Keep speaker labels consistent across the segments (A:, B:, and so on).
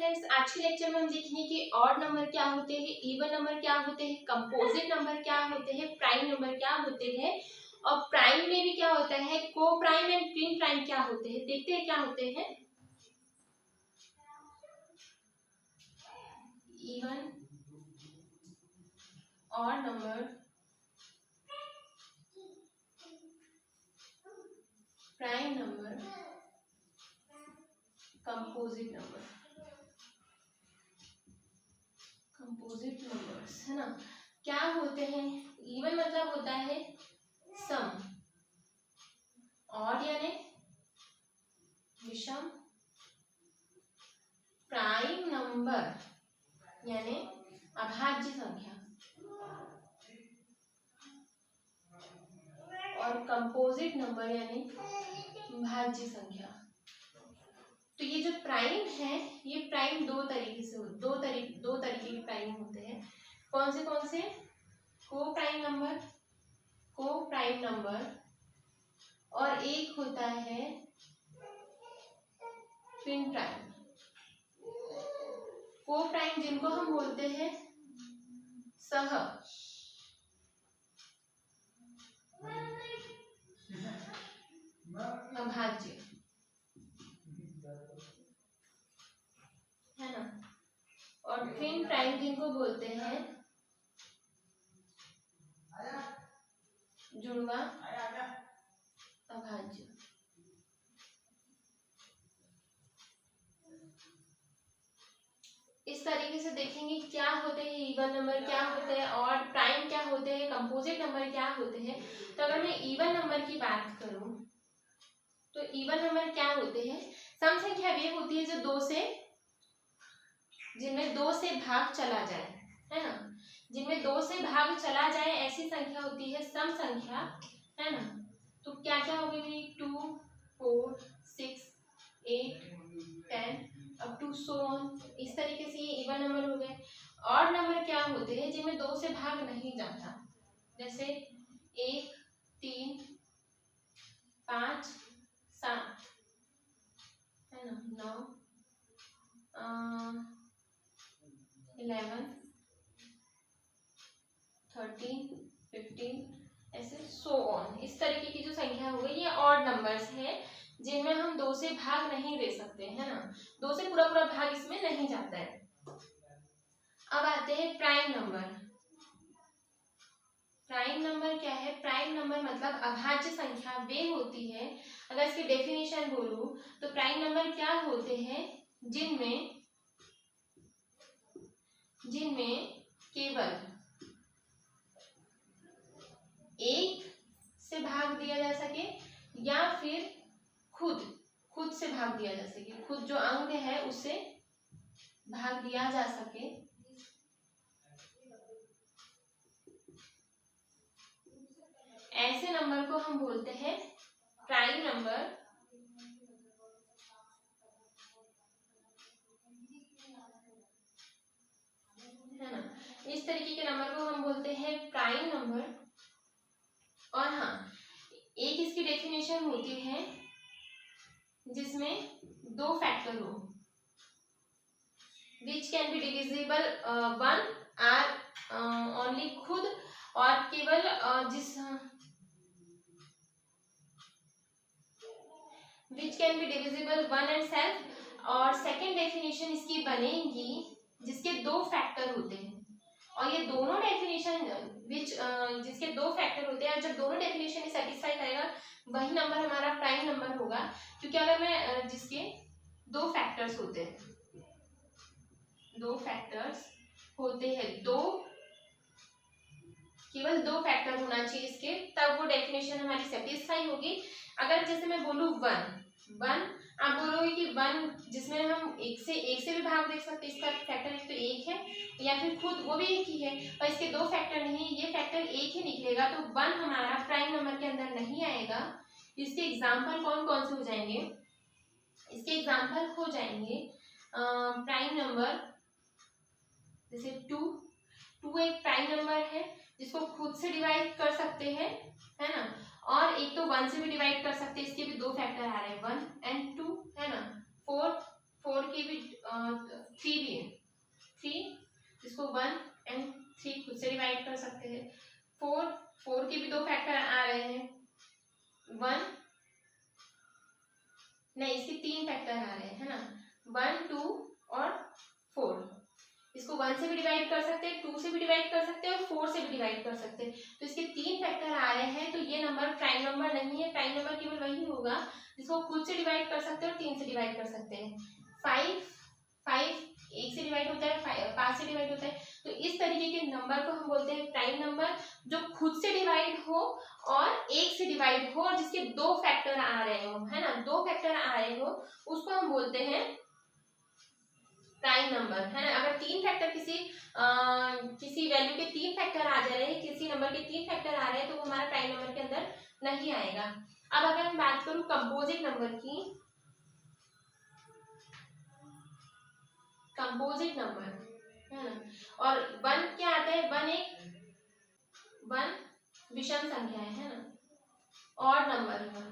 A: Friends, आज के lecture में हम देखेंगे कि ऑड नंबर क्या होते हैं, इवन नंबर क्या होते हैं, कंपोजिट नंबर क्या होते हैं, प्राइम नंबर क्या होते हैं और प्राइम में भी क्या होता है, को प्राइम एंड ट्विन प्राइम क्या होते हैं। देखते हैं क्या होते हैं। Even odd number, prime number, composite number, composite numbers है ना, क्या होते हैं। इवन मतलब होता है सम, ऑड यानी विषम, प्राइम नंबर यानी अभाज्य संख्या और कंपोजिट नंबर यानी भाज्य संख्या। तो ये जो प्राइम है, ये प्राइम दो तरीके के प्राइम होते हैं। कौन से को प्राइम नंबर और एक होता है ट्विन प्राइम। को प्राइम जिनको हम बोलते हैं सह अभाज्य, है ना, और ट्विन प्राइम जिनको बोलते हैं जुड़वा अभाज्य। इस तरीके से देखेंगे क्या होते हैं इवन नंबर, क्या होते हैं और प्राइम क्या होते हैं, कंपोजिट नंबर क्या होते हैं। तो अगर मैं इवन नंबर की बात करूं तो इवन नंबर क्या होते हैं, सम संख्या वे होती है जो जिनमें दो से भाग चला जाए, है ना, जिनमें दो से भाग चला जाए ऐसी संख्या होती है सम संख्या, है ना। तो क्या क्या हो गई, 2, 4, 6, 8, 10 अप टू सो ऑन। इस तरीके से ये इवन नंबर हो गए। ऑड नंबर क्या होते हैं, जिनमें दो से भाग नहीं जाता, जैसे 1, 3, 5, 7, है ना, 9, 11, 13, 15 ऐसे सो ऑन। इस तरीके की जो संख्या हो गई ये ऑड नंबर्स है, जिनमें हम दो से भाग नहीं दे सकते, है ना, दो से पूरा भाग इसमें नहीं जाता है। अब आते हैं प्राइम नंबर। प्राइम नंबर क्या है, प्राइम नंबर मतलब अभाज्य संख्या वे होती है, अगर इसकी डेफिनेशन बोलूं तो प्राइम नंबर क्या होते हैं, जिनमें केवल एक से भाग दिया जा सके या फिर खुद से भाग दिया जा सके, खुद जो अंक है उससे भाग दिया जा सके, ऐसे नंबर को हम बोलते हैं प्राइम नंबर, है ना। इस तरीके के नंबर को हम बोलते हैं प्राइम नंबर। और हाँ, एक इसकी डेफिनेशन होती है जिसमें दो फैक्टर हो, which can be divisible one or only खुद, और केवल which can be divisible one and self. और सेकेंड डेफिनेशन इसकी बनेगी जिसके दो फैक्टर होते हैं, और ये दोनों डेफिनेशन जिसके दो फैक्टर होते हैं, और जब दोनों डेफिनेशन सेटिस्फाई करेगा वही नंबर हमारा प्राइम नंबर होगा। क्योंकि अगर मैं जिसके दो फैक्टर्स होते हैं, केवल दो फैक्टर होना चाहिए इसके, तब वो डेफिनेशन हमारी सेटिस्फाई होगी। अगर जैसे मैं बोलूँ वन, आप बोलोगे कि वन जिसमें हम एक से भी भाग देख सकते हैं, इसका फैक्टर एक तो एक है, या फिर खुद वो भी एक ही है और इसके दो फैक्टर नहीं, ये फैक्टर एक ही निकलेगा, तो वन हमारा प्राइम नंबर के अंदर नहीं आएगा। इसके एग्जाम्पल कौन कौन से हो जाएंगे, इसके एग्जाम्पल हो जाएंगे प्राइम नंबर जैसे 2 एक प्राइम नंबर है जिसको खुद से डिवाइड कर सकते हैं, है ना, और एक तो 1 से भी डिवाइड कर सकते हैं, इसके भी दो फैक्टर आ रहे हैं 1 एंड 2, है ना। 4 की भी नहीं, इसके 3 फैक्टर आ रहे हैं, है ना, 1, 2 और 4। इसको 1 से भी डिवाइड कर सकते हैं, 2 से भी डिवाइड कर सकते हैं और 4 से भी डिवाइड कर सकते हैं। तो इसके 3 फैक्टर आ रहे हैं, तो ये नंबर प्राइम नंबर नहीं है। प्राइम नंबर केवल वही होगा जिसको खुद से डिवाइड कर सकते हैं और 3 से डिवाइड कर सकते हैं। 5 1 से डिवाइड होता है, 5 से डिवाइड होता है। तो इस तरीके के नंबर को हम बोलते हैं प्राइम नंबर, जो खुद से डिवाइड हो और 1 से डिवाइड हो और जिसके 2 फैक्टर आ रहे हो, है ना, 2 फैक्टर आ रहे हो, उसको हम बोलते हैं प्राइम नंबर, है ना। अगर 3 फैक्टर किसी वैल्यू के 3 फैक्टर आ जा रहे हैं, किसी नंबर के 3 फैक्टर आ रहे हैं, तो वो हमारा प्राइम नंबर के अंदर नहीं आएगा। अब अगर मैं बात करूं कंपोजिट नंबर की, कंपोजिट नंबर, है ना, और 1 क्या आता है, 1 विषम संख्या है ना, ऑड नंबर है।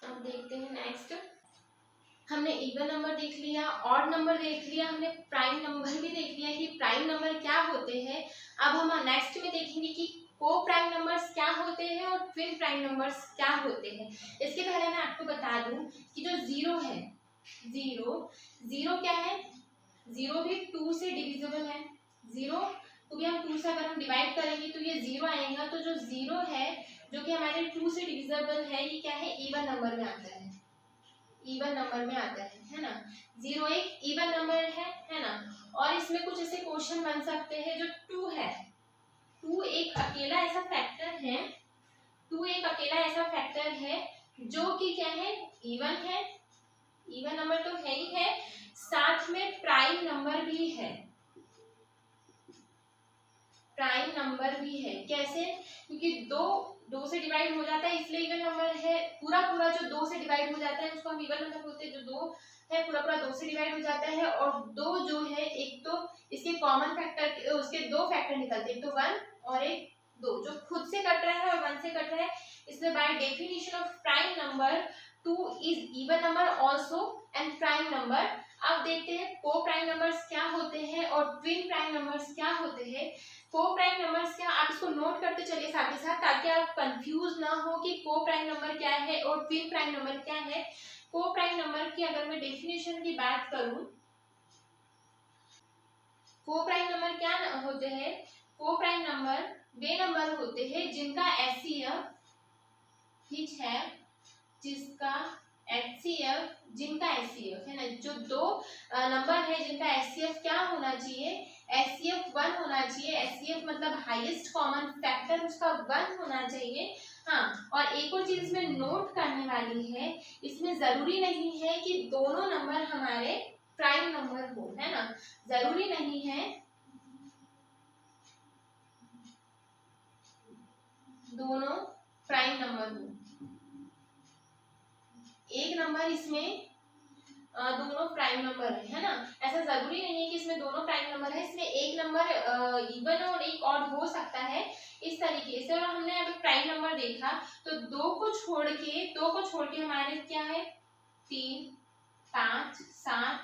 A: अब देखते हैं नेक्स्ट, हमने इवन नंबर देख लिया, ऑड नंबर देख लिया, हमने प्राइम नंबर भी देख लिया कि प्राइम नंबर क्या होते हैं। अब हम नेक्स्ट में देखेंगे कि को प्राइम नंबर्स क्या होते हैं और ट्विन प्राइम नंबर्स क्या होते हैं। इसके पहले मैं आपको बता दूं कि जो जीरो है, जीरो क्या है, जीरो भी 2 से डिविजिबल है। जीरो को भी हम 2 से अगर हम डिवाइड करेंगे तो ये जीरो आएगा। तो जो जीरो है जो कि हमारे 2 से डिविजिबल है, ये क्या है, इवन नंबर में आता है, इवन नंबर में आता है ना। 0 एक इवन नंबर है ना। और इसमें कुछ ऐसे क्वेश्चन बन सकते हैं, जो 2 है, 2 एक अकेला ऐसा फैक्टर है, 2 एक अकेला ऐसा फैक्टर है जो कि क्या है, इवन है, इवन नंबर तो है ही है, साथ में प्राइम नंबर भी है, प्राइम नंबर भी है। कैसे, क्योंकि दो से डिवाइड हो जाता है इसलिए इवन नंबर है। पूरा जो 2 से डिवाइड हो जाता है उसको हम इवन नंबर बोलते हैं। जो 2 है पूरा 2 से डिवाइड हो जाता है, और 2 जो है, एक तो इसके कॉमन फैक्टर, उसके 2 फैक्टर निकलते हैं, एक तो 1 और एक 2, जो खुद से कट रहा है और 1 से कट रहा है। इसलिए by definition of prime number 2 is even number also and prime number. अब देखते हैं को प्राइम नंबर्स क्या होते हैं और ट्विन प्राइम नंबर्स क्या होते हैं। को प्राइम नंबर्स क्या, आप इसको नोट करते चलिए साथ ही साथ, ताकि आप कंफ्यूज ना हो कि को प्राइम नंबर क्या है और ट्विन प्राइम नंबर क्या है। को प्राइम नंबर की अगर मैं डेफिनेशन की बात करूं, को प्राइम नंबर क्या होते हैं, को प्राइम नंबर वे नंबर होते हैं जिनका एचसीएफ है, जिनका एचसीएफ है ना, जो 2 नंबर है जिनका एचसीएफ क्या होना चाहिए, एचसीएफ 1 होना चाहिए। एचसीएफ मतलब हाईएस्ट कॉमन फैक्टर उसका 1 होना चाहिए। हाँ, और एक और चीज इसमें नोट करने वाली है, इसमें जरूरी नहीं है कि दोनों नंबर हमारे प्राइम नंबर हो, है ना, जरूरी नहीं है दोनों प्राइम नंबर हो। एक नंबर इसमें दोनों प्राइम नंबर है ना, ऐसा जरूरी नहीं है कि इसमें दोनों प्राइम नंबर है। इसमें एक नंबर इवन और एक ऑड हो सकता है इस तरीके से। और हमने अभी प्राइम नंबर देखा तो 2 को छोड़ के हमारे क्या है, 3 5 7,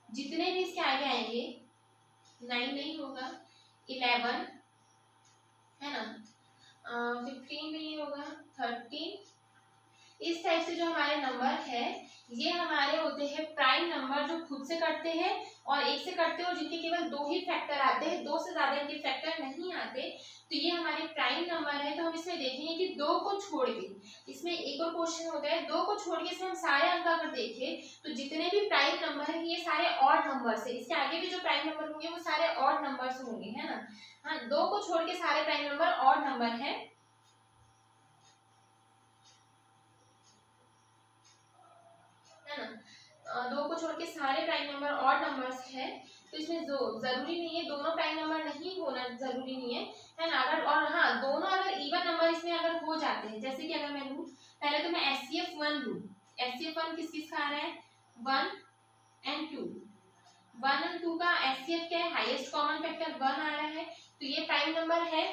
A: जितने भी इसके आगे आएंगे, 9 नहीं होगा, 11 है ना, 15 भी नहीं होगा, 13, इस टाइप से जो हमारे नंबर है ये हमारे होते हैं प्राइम नंबर, जो खुद से कटते हैं और 1 से कटते हैं और जिनके केवल 2 ही फैक्टर आते हैं, 2 से ज्यादा इनके फैक्टर नहीं आते, तो ये हमारे प्राइम नंबर है। तो हम इसमें देखेंगे कि 2 को छोड़ के, इसमें एक और क्वेश्चन होता है, 2 को छोड़ के इसमें हम सारे अंक अगर देखें तो जितने भी प्राइम नंबर है ये सारे ऑड नंबर है। इसके आगे भी जो प्राइम नंबर होंगे वो सारे ऑड नंबर होंगे, है ना। हाँ, 2 को छोड़ के सारे प्राइम नंबर ऑड नंबर है ना। 2 को छोड़ के सारे प्राइम नंबर ऑड नंबर्स है। तो इसमें जरूरी नहीं है, दोनों प्राइम नंबर नहीं होना जरूरी नहीं है ना। अगर, और हाँ, दोनों अगर इवन नंबर इसमें अगर हो जाते हैं, जैसे कि अगर मैं लूँ, पहले तो मैं एचसीएफ 1 लूँ, एचसीएफ 1 किस का आ रहा है, 1 and 2, 1 and 2 का एचसीएफ क्या है, हाईएस्ट कॉमन फैक्टर 1 आ रहा है, तो ये प्राइम नंबर है।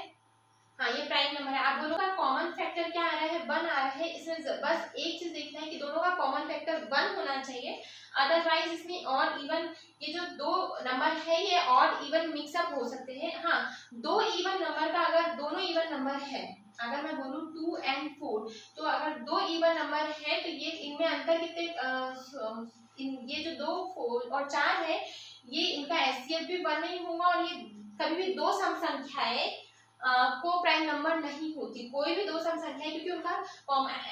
A: हाँ ये प्राइम नंबर है। आप दोनों का कॉमन फैक्टर क्या आ रहा है, 1 आ रहा है। इसमें बस एक चीज देखना है कि दोनों का कॉमन फैक्टर 1 होना चाहिए, अदरवाइज इसमें ऑड इवन ये जो दो नंबर है ये ऑड इवन मिक्सअप हो सकते हैं। हाँ, दो इवन नंबर का अगर दोनों इवन नंबर है, अगर मैं बोलूँ 2 and 4, तो अगर दो इवन नंबर है तो ये इनमें अंतर कितने, ये जो 2, 4 और 4 है ये इनका एचसीएफ भी 1 नहीं होगा, और ये कभी भी दो सम संख्याएं को प्राइम नंबर नहीं होती, कोई भी दो सम संख्या है, क्योंकि उनका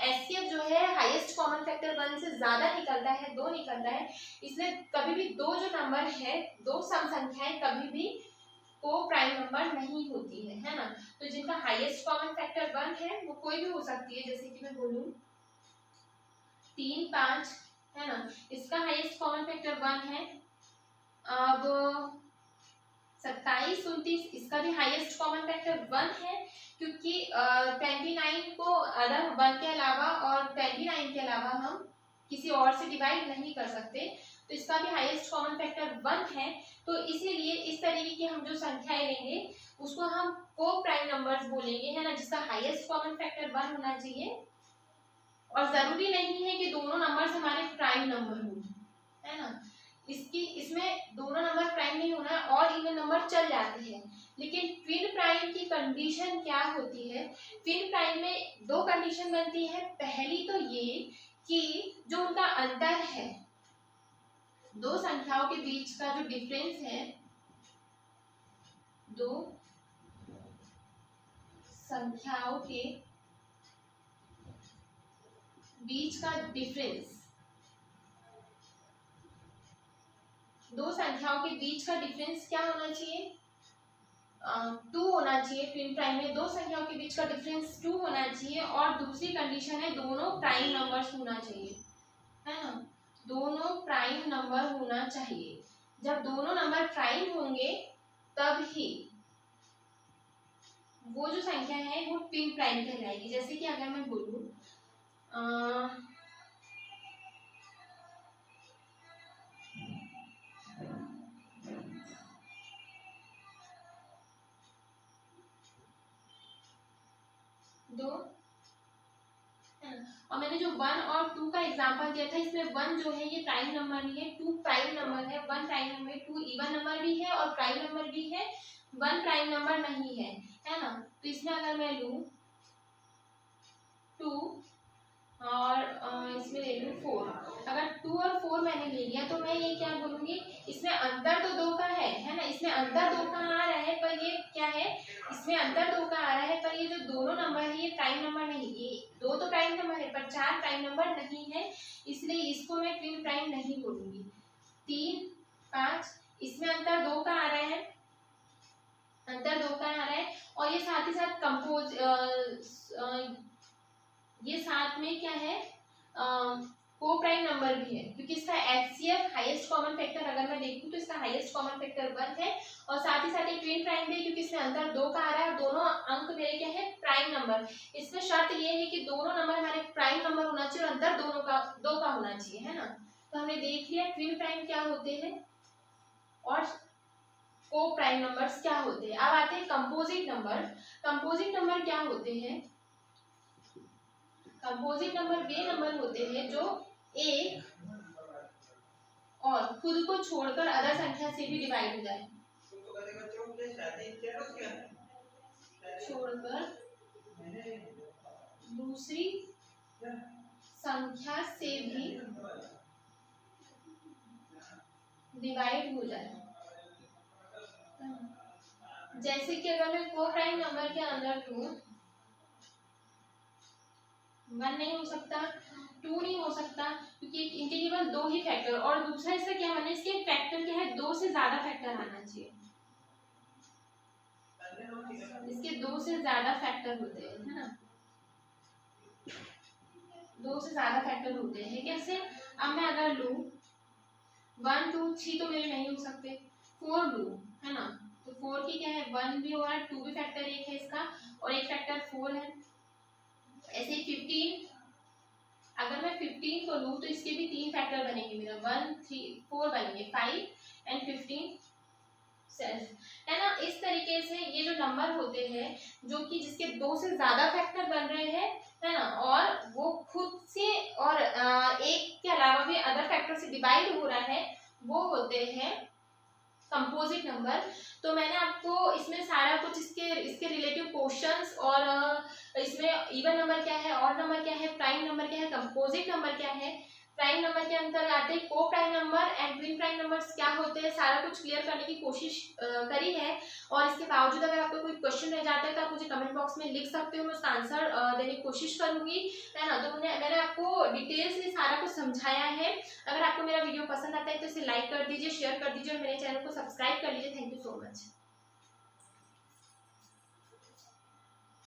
A: एचसीएफ जो है हाईएस्ट कॉमन फैक्टर 1 से ज्यादा निकलता है, 2 निकलता है। इसलिए कभी भी दो जो नंबर है, दो सम संख्याएं कभी भी को प्राइम नंबर नहीं होती है ना। तो जिनका हाईएस्ट कॉमन फैक्टर 1 है वो कोई भी हो सकती है, जैसे कि मैं बोलूँ 3, 5 है ना, इसका हाईएस्ट कॉमन फैक्टर 1 है। अब 27, 29 इसका भी हाईएस्ट कॉमन फैक्टर 1 है, क्योंकि 29 को अदर 1 के अलावा और 29 के अलावा हम किसी और से डिवाइड नहीं कर सकते, तो इसका भी हाईएस्ट कॉमन फैक्टर 1 है। तो इसीलिए इस तरीके की हम जो संख्याएं लेंगे उसको हम को प्राइम नंबर्स बोलेंगे, है ना, जिसका हाईएस्ट कॉमन फैक्टर 1 होना चाहिए। और जरूरी नहीं है कि दोनों नंबर्स हमारे प्राइम नंबर हो, है ना, इसमें दोनों नंबर प्राइम नहीं होना, और इवन नंबर चल जाते हैं। लेकिन ट्विन प्राइम की कंडीशन क्या होती है, ट्विन प्राइम में दो कंडीशन बनती है। पहली तो ये कि जो उनका अंतर है, दो संख्याओं के बीच का जो डिफरेंस है, दो संख्याओं के बीच का डिफरेंस, दो संख्याओं के बीच का डिफरेंस क्या होना चाहिए, 2 होना चाहिए। ट्विन प्राइम में दो संख्याओं के बीच का डिफरेंस 2 होना चाहिए। और दूसरी कंडीशन है दोनों प्राइम नंबर्स होना चाहिए, है ना, दोनों प्राइम नंबर होना चाहिए। जब दोनों नंबर प्राइम होंगे तब ही वो जो संख्या है वो ट्विन प्राइम कहलाएगी। जैसे कि अगर मैं बोलूं दो, और मैंने जो 1 और 2 का एग्जांपल दिया था, इसमें 1 जो है ये प्राइम नंबर नहीं है, 2 प्राइम नंबर है। 1 प्राइम नंबर, 2 इवन नंबर भी है और प्राइम नंबर भी है, 1 प्राइम नंबर नहीं है ना। तो इसमें अगर मैं लूँ 2 और इसमें ले लूँ 4, अगर 2 और 4 मैंने ले लिया तो मैं ये क्या बोलूँगी, इसमें अंतर तो 2 का है ना, इसमें अंतर 2 का आ रहा है, पर ये क्या है, इसमें अंतर 2 का आ रहा है, पर ये जो दोनों नंबर है ये प्राइम नंबर नहीं, ये 2 तो प्राइम नंबर है पर 4 प्राइम नंबर नहीं है, इसलिए इसको मैं ट्विन प्राइम नहीं बोलूँगी। 3, 5 इसमें अंतर 2 का आ रहा है, अंतर 2 का आ रहा है, और ये साथ ही साथ ये साथ में क्या है, को प्राइम नंबर भी है, क्योंकि इसका एचसीएफ हाईएस्ट कॉमन फैक्टर अगर मैं देखूं तो इसका हाईएस्ट कॉमन फैक्टर 1 है, और साथ ही साथ एक ट्विन प्राइम भी है, क्योंकि इसमें अंतर 2 का आ रहा है और दोनों अंक मेरे क्या है, प्राइम नंबर। इसमें शर्त ये है कि दोनों नंबर हमारे प्राइम नंबर होना चाहिए और अंतर दोनों का 2 का होना चाहिए, है ना। तो हमने देख लिया ट्विन प्राइम क्या होते हैं और को प्राइम नंबर्स क्या होते हैं। अब आते हैं कंपोजिट नंबर। कंपोजिट नंबर क्या होते हैं, कंपोजिट नंबर वे नंबर होते हैं जो एक और खुद को छोड़कर अदर संख्या से भी डिवाइड हो जाए, छोड़कर दूसरी संख्या से भी डिवाइड हो जाए। जैसे कि अगर मैं को प्राइम नंबर के अंदर लूं, 1 नहीं हो सकता, 2 नहीं हो सकता, क्योंकि इनके केवल 2 ही फैक्टर, और दूसरा इसका क्या माने, इसके फैक्टर क्या है, 2 से ज्यादा फैक्टर आना चाहिए, इसके 2 से ज्यादा फैक्टर होते हैं, है ना, 2 से ज्यादा फैक्टर होते हैं। कैसे, अब मैं अगर लूं 1, 2, 3 तो मेरे नहीं हो सकते, 4 लूं, है ना, तो 4 की क्या है, 1 भी हो रहा है, 2 भी फैक्टर 1 है इसका, और एक फैक्टर 4 है। ऐसे 15, अगर मैं 15 को लूँ तो इसके भी 3 फैक्टर बनेंगे, मेरा 1, 3, 4 बनेंगे, 5 and 15, सेल्फ है ना। इस तरीके से ये जो नंबर होते हैं जो कि जिसके 2 से ज्यादा फैक्टर बन रहे हैं है ना, और वो खुद से और एक के अलावा भी अदर फैक्टर से डिवाइड हो रहा है, वो होते हैं कंपोजिट नंबर। तो मैंने आपको इसमें सारा कुछ इसके रिलेटिव क्वेश्चंस और इसमें इवन नंबर क्या है, ऑड नंबर क्या है, प्राइम नंबर क्या है, कंपोजिट नंबर क्या है, प्राइम नंबर के अंतर्गत आते हैं को prime number and twin prime numbers क्या होते हैं, सारा कुछ क्लियर करने की कोशिश करी है। और इसके बावजूद अगर आपको कोई क्वेश्चन रह जाता है तो आप मुझे कमेंट बॉक्स में लिख सकते हो, मैं उसका आंसर देने की कोशिश करूंगी, है ना। तो मैंने आपको डिटेल्स में सारा कुछ समझाया है। अगर आपको मेरा वीडियो पसंद आता है तो इसे लाइक कर दीजिए, शेयर कर दीजिए और मेरे चैनल को सब्सक्राइब कर लीजिए। Thank you so much.